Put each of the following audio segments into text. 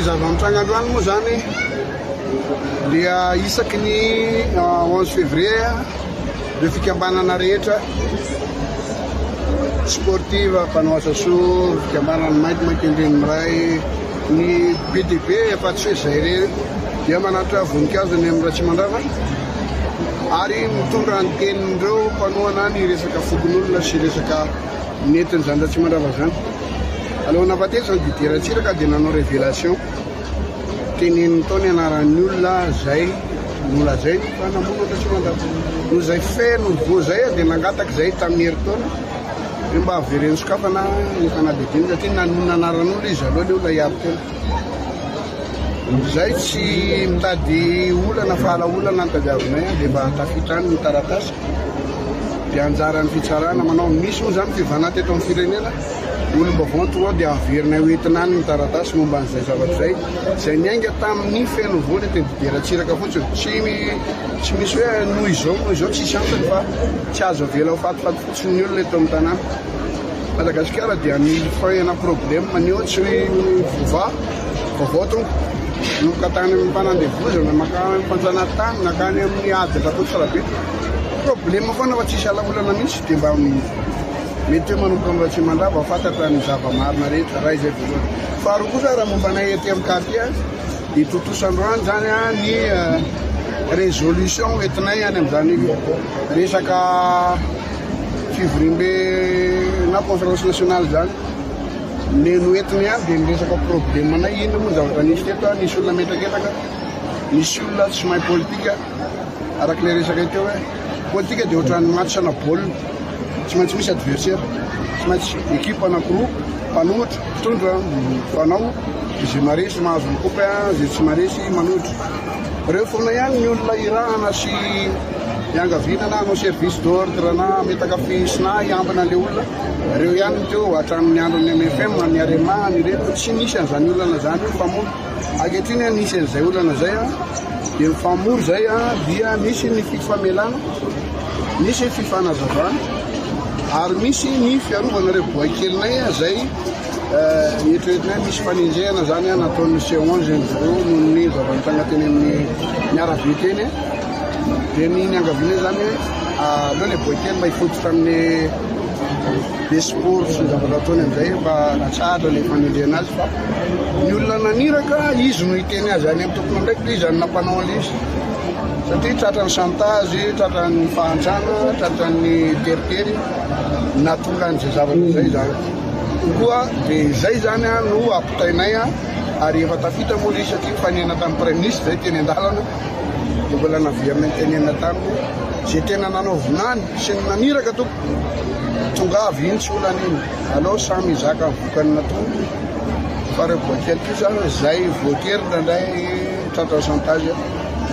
zava-mitranga-androany moa zany dia isaky ny 11 février le fikambanana rehetra sportive mpanao asa soa, fikambanana mainty Indreniray, ny PDB efa-tsy hoe zay rery dia manatra voninkazo ny amin'ny Ratsimandrava ary mitondra ny tenin'ireo mpanoana ny resaka fokon'olona sy resaka netin'izany Ratsimandrava zany. Alohan'ny afatesany dideratsiraka dia nanao révélation teneniny tao ny anaran'ny olona zay nolazay ny fanamoana Ratsimandrava no zay feno vo zay dia nangataka zay tamin'ny herintaona dia mba avereny sokafana ny fanadidiny satria nanona anaran'olona izy aloha le olona hiaro tena zay tsy mitady olana fahalaolana nytadiavinay dia mba tafitrany ny taratasy dia anjaran'ny fitsarana manao misy moa zany fivanana teto amin'ny firenena olo-baovao toa dia averinay hoentinany ny taratasy momba n'izay zavatra zay zay niainga tamin'ny feno voany tedideratsiraka fotsiny tsy misy hoe noho izao tsisy antony fa tsy azo avela ho fatifaty fotsiny ny olona eto amin'ny tanàna Madagasikara dia mifahena problème maniohatsy vaovao tonga nokatany amin'ny mpanandevozana makany mpanjanatany nakany amin'ny ady rakotsarabe problème foana fa tsisy alaolana mihitsy dia mba mety hoe manomboka amin'ny Ratsimandrava fantatra ny zava-marina rehetra raha izay voalohany. Faharoa kosa raha mombanay ety amin'ny quartier dia totosandroany zany ny résolution entinay any amin'izany resaka fivorimbe na conférence nationale zany neno entiny any dia niresaka problème-nay ino moa zavatra nisy teto nisy olona metraketaka nisy olona tsy mahay politika araka le resaka teo hoe politika dia ohatran'ny matchana baolina tsy maintsy misy adversaire tsy maintsy équipe anankiroa mpanohitra mpitondra fanao izay maresy mahazo ny coupe zay tsy maresy manohitra reo foana ihany ny olona irahana sy iangavinana anao service d'ordre na metaka fisina iambina le olona reo ihany teo hatramin'ny andron'ny MFM ny arema ny reto tsy nisy an'izany olana zany mifamory ankehitriny nisy an'izay olana zay dia mifamory zay dia misy ny fifamelana misy fifanazavana ary misy ny fiarovana boakelinay zay eritreretinay misy fanenjehana zany nataon'ny C11 noho ny zava-nitranga teny amin'ny miarabe teny dia ny angaviana zany aloha le boakely mba hifototra amin'ny be sport sy zavatra ataony amin'izay mba atsahatra le fanenjehana azy fa ny olona naniraka izy no hiteny azy any amin'ny tompony ndraiky izy any nampanao an'izy satria tratrany chantage, tratrany fahantrana, tratrany teritery natonga an'izay zavatra zay zany koa dia zay zany no ampitainay ary efa tafita moa izy satria fanena tamin'ny prime ministre zay teny an-dalana dia mbola naviamay tenena taminy zay tena nanao vinany sy ny naniraka toko tonga avy iny tsy olana iny alao samy zaka vokany natonga fa reo boakely kosa zay voatery ndraindray tratrany chantage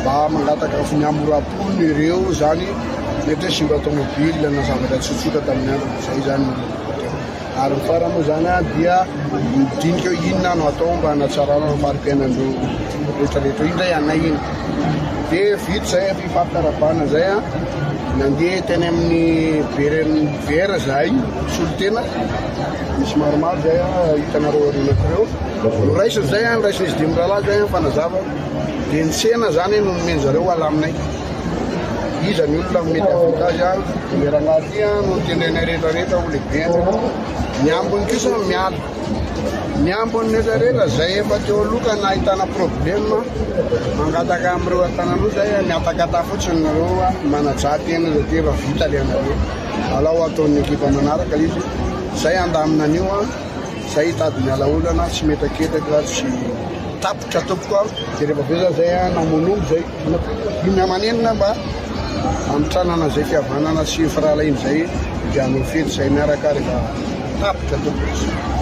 mba mangataka finyamorapony ireo zany mety hoe simba automobile na zavatra tsotsotra tamin'ny andro zay zany ary mifara moa zany dia midinika hoe inona no atao mba hanatsarana ny fari-piainandreo rehetrarehetra indray anay iny dia vita zay fifampitarabanana zay nandeha teny amin'ny vera zay solotena misy maromaro zay hitanareo arinakireo noraisiny zay noraisiny izy dimy rahalahy zay fanazava dia ny sena zany no nomenjareo alaminay iza ny olona mety avantage meranaty no nitendrenay rehetrarehetra ho lehibe ny ambony kosa miala ny ambony rehetrarehetra zay efa teo aloka nahitana problème mangataka amin'ireo an-tanan'io zay miatakata fotsiny nareo manajaty ena zay dia efa vita le anareo alao ataon'ny ekipa manaraka izy zay andamina an'io zay hitady miala olana tsy metaketaka tsy tapotra tompoko dia rehefa veza zay namonombo zay iny amanenina mba amitranana zay fihavanana sy firahalainy zay dia anao fety zay miaraka rehefa tapotra tompoko